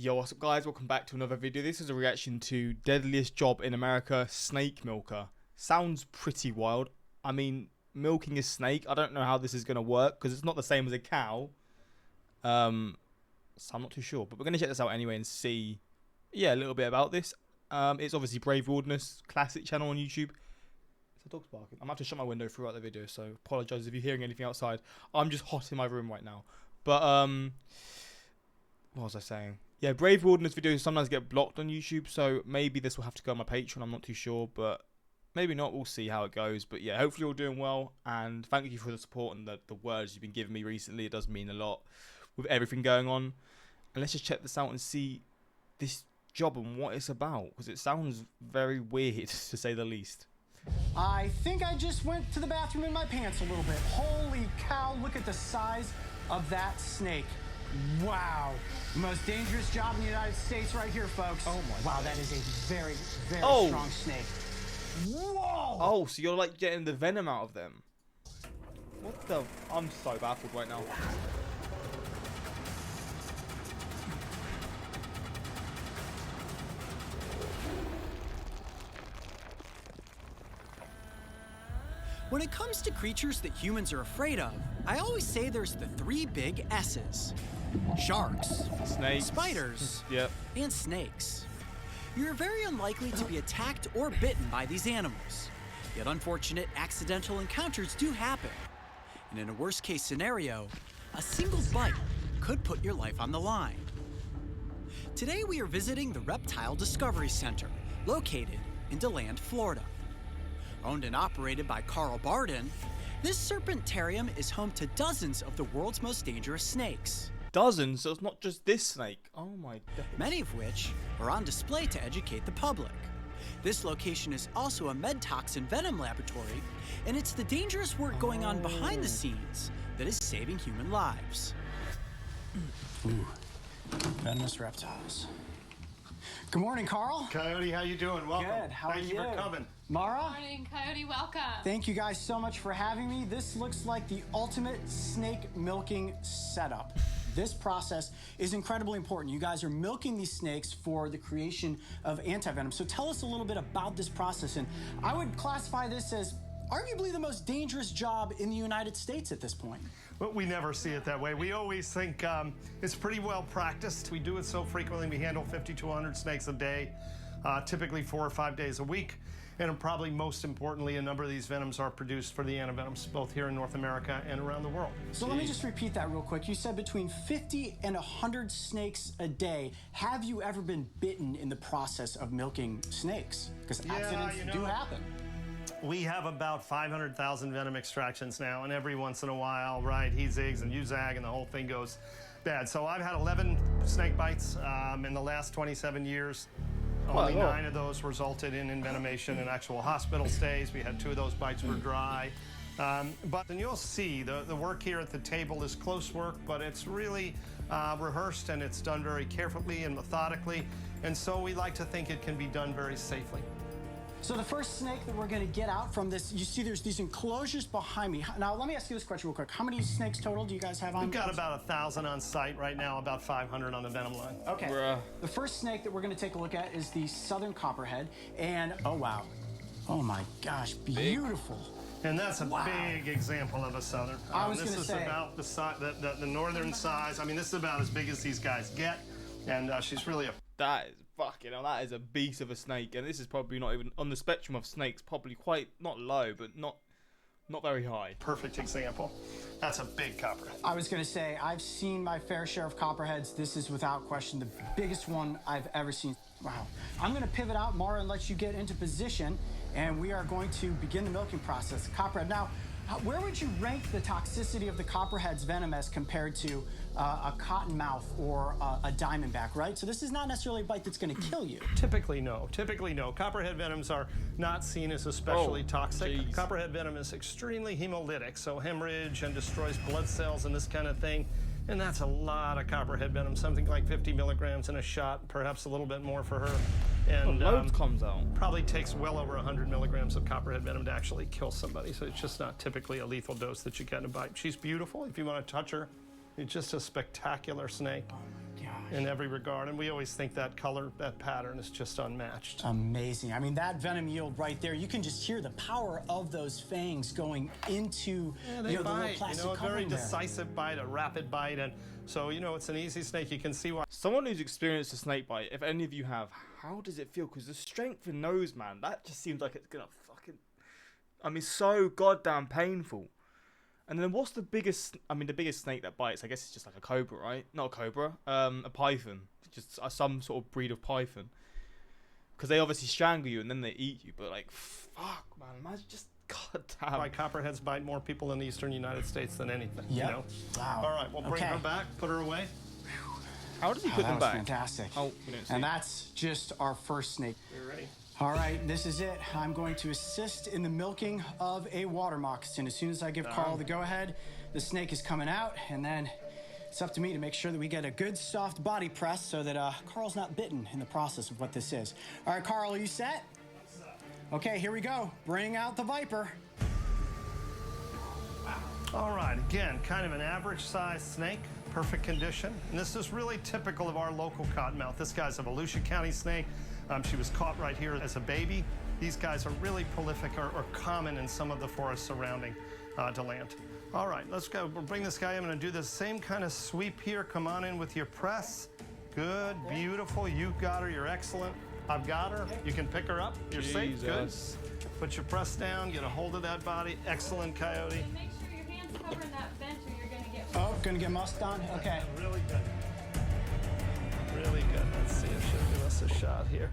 Yo, what's up guys, welcome back to another video. This is a reaction to Deadliest Job in America, Snake Milker. Sounds pretty wild. I mean, milking a snake, I don't know how this is going to work because it's not the same as a cow. So I'm not too sure, but we're going to check this out anyway and see, a little bit about this. It's obviously Brave Wilderness, classic channel on YouTube. It's a dog's barking. I'm going to have to shut my window throughout the video, so apologise if you're hearing anything outside. I'm just hot in my room right now. But, what was I saying? Yeah, Brave Wilderness videos sometimes get blocked on YouTube, so maybe this will have to go on my Patreon, I'm not too sure, but maybe not, we'll see how it goes. But yeah, hopefully you're all doing well, and thank you for the support and the words you've been giving me recently. It does mean a lot with everything going on. And let's just check this out and see this job and what it's about, because it sounds very weird, to say the least. I think I just went to the bathroom in my pants a little bit. Holy cow, look at the size of that snake. Wow. Most dangerous job in the United States right here, folks. Oh my God. Wow, that is a very, very strong snake. Whoa! Oh, so you're like getting the venom out of them. What the? I'm so baffled right now. When it comes to creatures that humans are afraid of, I always say there's the three big S's. Sharks, Snakes, spiders, yep, and snakes. You're very unlikely to be attacked or bitten by these animals. Yet unfortunate accidental encounters do happen. And in a worst case scenario, a single bite could put your life on the line. Today we are visiting the Reptile Discovery Center, located in DeLand, Florida. Owned and operated by Carl Barden, this serpentarium is home to dozens of the world's most dangerous snakes. Dozens? So it's not just this snake. Oh my days. Many of which are on display to educate the public. This location is also a med-toxin venom laboratory, and it's the dangerous work going on behind the scenes that is saving human lives. Ooh, venomous reptiles. Good morning, Carl. Coyote, how you doing? Welcome. Good. How Thank are you for coming. Mara? Good morning, Coyote. Welcome. Thank you guys so much for having me. This looks like the ultimate snake milking setup. This process is incredibly important. You guys are milking these snakes for the creation of antivenom. So tell us a little bit about this process. And I would classify this as arguably the most dangerous job in the United States at this point. But we never see it that way. We always think it's pretty well practiced. We do it so frequently. We handle 50 to 100 snakes a day, typically 4 or 5 days a week. And probably most importantly, a number of these venoms are produced for the antivenoms, both here in North America and around the world. So let me just repeat that real quick. You said between 50 and 100 snakes a day. Have you ever been bitten in the process of milking snakes? Because accidents do happen. We have about 500,000 venom extractions now, and every once in a while, right, he zigs and you zag and the whole thing goes bad. So I've had 11 snake bites in the last 27 years. Only 9 of those resulted in envenomation and actual hospital stays. We had 2 of those bites were dry. But then you'll see the work here at the table is close work, but it's really rehearsed and it's done very carefully and methodically. And so we like to think it can be done very safely. So the first snake that we're going to get out from this, you see there's these enclosures behind me. Now, let me ask you this question real quick. How many snakes total do you guys have on? We've got about 1,000 on site right now, about 500 on the venom line. Okay. The first snake that we're going to take a look at is the southern copperhead. And, oh, wow. Oh, my gosh, beautiful. And that's a big example of a southern. I was going to say. This is about the northern size. I mean, this is about as big as these guys get. And she's really a... That is fucking hell, that is a beast of a snake, and this is probably not even on the spectrum of snakes, probably quite not low, but not very high. Perfect example. That's a big copperhead. I was going to say, I've seen my fair share of copperheads. This is without question the biggest one I've ever seen. Wow. I'm going to pivot out, Mara, and let you get into position, and we are going to begin the milking process. Copperhead. Now, where would you rank the toxicity of the copperhead's venom as compared to a cottonmouth or a diamondback, right? So this is not necessarily a bite that's going to kill you. Typically, no. Typically, no. Copperhead venoms are not seen as especially toxic. Geez. Copperhead venom is extremely hemolytic, so hemorrhage and destroys blood cells and this kind of thing. And that's a lot of copperhead venom, something like 50 milligrams in a shot, perhaps a little bit more for her. And loads comes out. Probably takes well over 100 milligrams of copperhead venom to actually kill somebody. So it's just not typically a lethal dose that you get in a bite. She's beautiful. If you want to touch her, it's just a spectacular snake. Oh my God. in every regard. And we always think that color, that pattern is just unmatched. Amazing. I mean, that venom yield right there, you can just hear the power of those fangs going into They the little bite, plastic a very covering there. decisive bite, a rapid bite. And so, it's an easy snake. You can see why. Someone who's experienced a snake bite, if any of you have, how does it feel? Because the strength in those, man, that just seems like it's gonna fucking, so goddamn painful. And then what's the biggest, the biggest snake that bites? I guess it's just like a cobra, right? Not a cobra, a python. Just some sort of breed of python. Because they obviously strangle you and then they eat you. But like, fuck, man, imagine just, goddamn. Why copperheads bite more people in the eastern United States than anything. Yep. Wow. All right, we'll bring her back, put her away. How did he put them that was back? fantastic. Oh, we don't see. And that's just our first snake. You're ready. All right, this is it. I'm going to assist in the milking of a water moccasin. As soon as I give Carl the go-ahead, the snake is coming out, and then it's up to me to make sure that we get a good soft body press so that Carl's not bitten in the process of what this is. All right, Carl, are you set? Okay, here we go. Bring out the viper. All right, again, kind of an average-sized snake, perfect condition. And this is really typical of our local cottonmouth. This guy's a Volusia County snake. She was caught right here as a baby. These guys are really prolific or common in some of the forests surrounding DeLand. All right, let's go. We'll bring this guy in. I'm going to do the same kind of sweep here. Come on in with your press. Good, beautiful. You got her. You're excellent. I've got her. You can pick her up. You're safe. Good. Put your press down. Get a hold of that body. Excellent, Coyote. Make sure your hand's covering that bench or you're going to get... Oh, gonna get musked on? Okay. Really good. Really good. Let's see if she'll give us a shot here.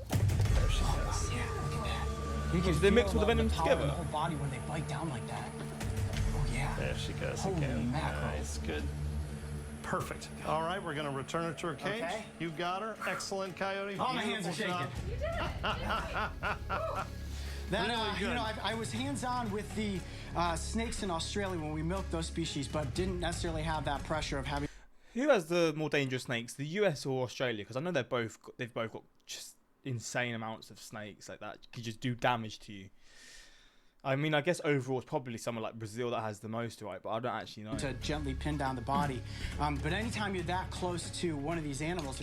There she goes. Yeah, look at that. You can They mix feel all the venom power in together? the whole body when they bite down like that. Oh, yeah. There she goes Holy again. mackerel. Nice, good. Perfect. All right, we're going to return her to her cage. Okay. You got her. Excellent, Coyote. Oh, my hands are shaking. That, I was hands-on with the snakes in Australia when we milked those species, but didn't necessarily have that pressure of having... Who has the more dangerous snakes, the US or Australia? Because I know they've both got just insane amounts of snakes like that could just do damage to you. I guess overall it's probably somewhere like Brazil that has the most, right? But I don't actually know. To gently pin down the body. But anytime you're that close to one of these animals,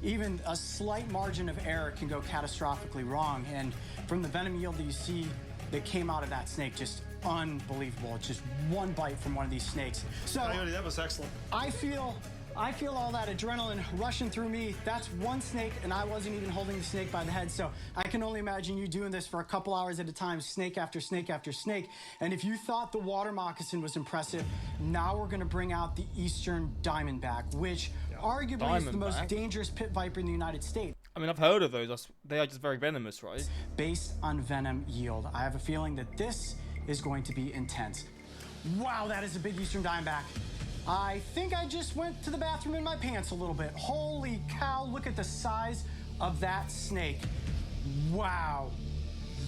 even a slight margin of error can go catastrophically wrong. And from the venom yield that you see that came out of that snake, just unbelievable. It's just one bite from one of these snakes. So Coyote, that was excellent. I feel all that adrenaline rushing through me. That's one snake, and I wasn't even holding the snake by the head. So I can only imagine you doing this for a couple hours at a time, snake after snake after snake. And if you thought the water moccasin was impressive, now we're going to bring out the eastern diamondback, which arguably is the most dangerous pit viper in the United States. I've heard of those. They are just very venomous, right? Based on venom yield. I have a feeling that this is going to be intense. Wow, that is a big eastern diamondback. I think I just went to the bathroom in my pants a little bit. Holy cow, look at the size of that snake. Wow.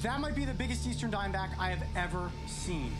That might be the biggest eastern diamondback I have ever seen.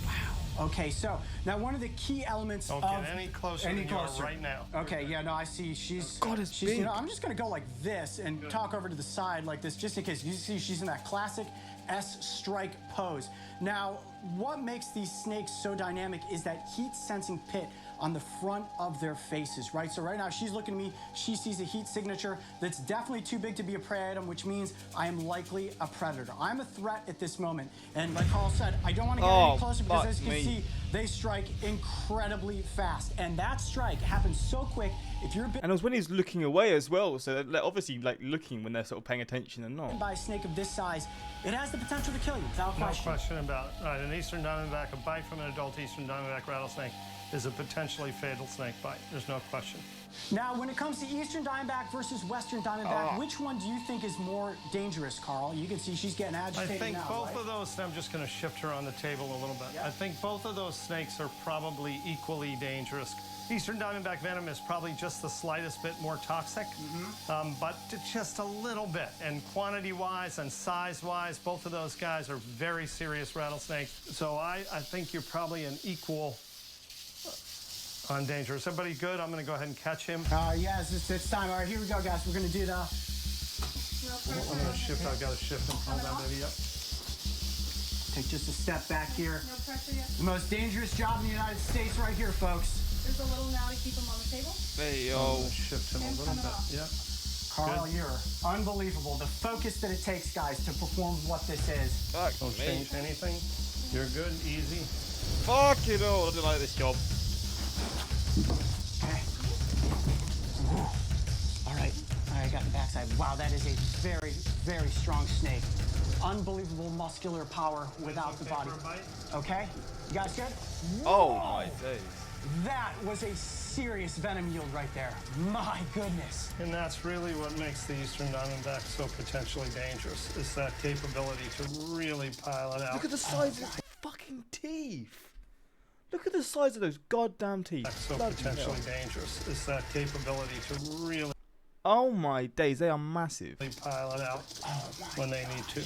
Wow. Okay, so now one of the key elements Don't of... get any closer than you are right now. Okay, yeah, no, I see. She's big. I'm just gonna go like this and talk over to the side like this, just in case. You see, she's in that classic S-strike pose. Now, what makes these snakes so dynamic is that heat-sensing pit on the front of their faces, right? So right now, she's looking at me. She sees a heat signature that's definitely too big to be a prey item, which means I am likely a predator. I'm a threat at this moment. And like Carl said, I don't want to get any closer because, as you can see, they strike incredibly fast. And that strike happens so quick. If you're bitten And it was when he's looking away as well. So they're obviously looking when they're sort of paying attention and not. by a snake of this size, it has the potential to kill you without No question. question about it. All right, an eastern diamondback, a bite from an adult eastern diamondback rattlesnake is a potentially fatal snake bite. There's no question. Now, when it comes to eastern diamondback versus western diamondback, which one do you think is more dangerous, Carl? You can see she's getting I agitated think now, both right? of those, I'm just going to shift her on the table a little bit. I think both of those snakes are probably equally dangerous. Eastern diamondback venom is probably just the slightest bit more toxic, but just a little bit. And quantity-wise and size-wise, both of those guys are very serious rattlesnakes. So I think you're probably an equal on danger. Is everybody good? I'm going to go ahead and catch him. Yeah, it's time. All right, here we go, guys. We're going to do the... I'm going to shift. I've got to shift him. Hold that baby up. Take just a step back here. No pressure yet. The most dangerous job in the United States right here, folks. Just a little now to keep them on the table. There you go. Shift him a And little coming bit. off. Yep. Carl, Good. you're unbelievable. The focus that it takes, guys, to perform what this is. Fuck Don't me. change anything. You're good. Easy. Fucking hell, I don't like this job. Okay. All right, I got the backside. Wow, that is a very, very strong snake. Unbelievable muscular power without the body. For a bite? Okay, you guys good? Oh my days. That was a serious venom yield right there. My goodness. And that's really what makes the eastern diamondback so potentially dangerous, is that capability to really pile it out. Look at the size of his fucking teeth. Look at the size of those goddamn teeth. That's so Bloody potentially hell. dangerous, is that capability to really Oh my days, they are massive. pile it out when they need to.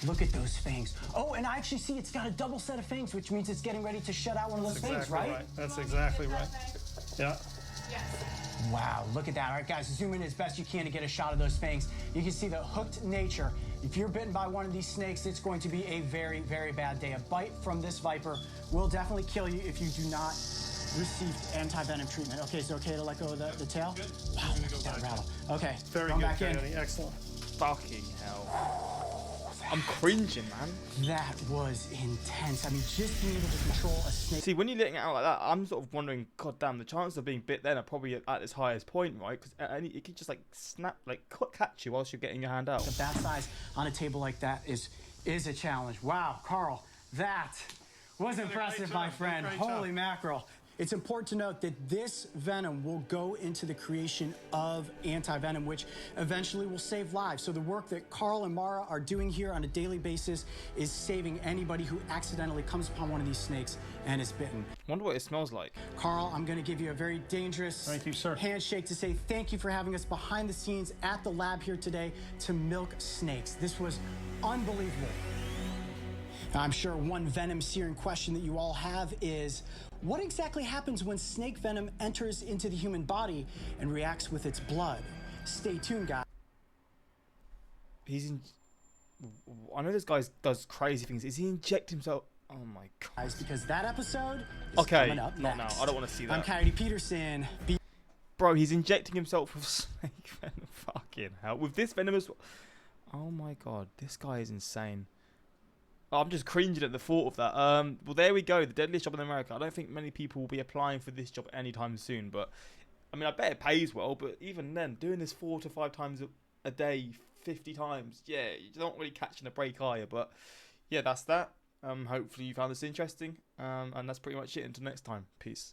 Look at those fangs. Oh, and I actually see it's got a double set of fangs, which means it's getting ready to shut out one of those That's fangs, exactly right? right. That's exactly right. Yeah. Yes. Wow, look at that. All right, guys, zoom in as best you can to get a shot of those fangs. You can see the hooked nature. If you're bitten by one of these snakes, it's going to be a very, very bad day. A bite from this viper will definitely kill you if you do not receive anti-venom treatment. Okay, is it okay to let go of the tail? Wow, look at that rattle. Okay, Very going good, back in. Coyote. Excellent. Fucking hell. I'm cringing, man. That was intense. I mean, just being able to control a snake. See, when you're letting it out like that, I'm sort of wondering, god damn, the chances of being bit then are probably at its highest point, right? Because it can just like snap, like catch you whilst you're getting your hand out. That size on a table like that is a challenge. Wow, Carl, that was impressive, my friend. Great job. Holy mackerel. It's important to note that this venom will go into the creation of anti-venom, which eventually will save lives. So the work that Carl and Mara are doing here on a daily basis is saving anybody who accidentally comes upon one of these snakes and is bitten. Wonder what it smells like. Carl, I'm going to give you a very dangerous Thank you, sir. handshake to say thank you for having us behind the scenes at the lab here today to milk snakes. This was unbelievable. I'm sure one venom-searing question that you all have is, what exactly happens when snake venom enters into the human body and reacts with its blood? Stay tuned, guys. He's in. I know this guy does crazy things. Is he inject himself? Oh my god. Because that episode is Okay, coming up not next. now. I don't want to see I'm that. Coyote Peterson. Bro, he's injecting himself with snake venom. Fucking hell. With this venomous. Oh my god, this guy is insane. I'm just cringing at the thought of that. Well, there we go. The deadliest job in America. I don't think many people will be applying for this job anytime soon. But I mean, I bet it pays well. But even then, doing this 4 to 5 times a day, 50 times, yeah, you're not really catching a break, are you? But yeah, that's that. Hopefully you found this interesting. And that's pretty much it. Until next time. Peace.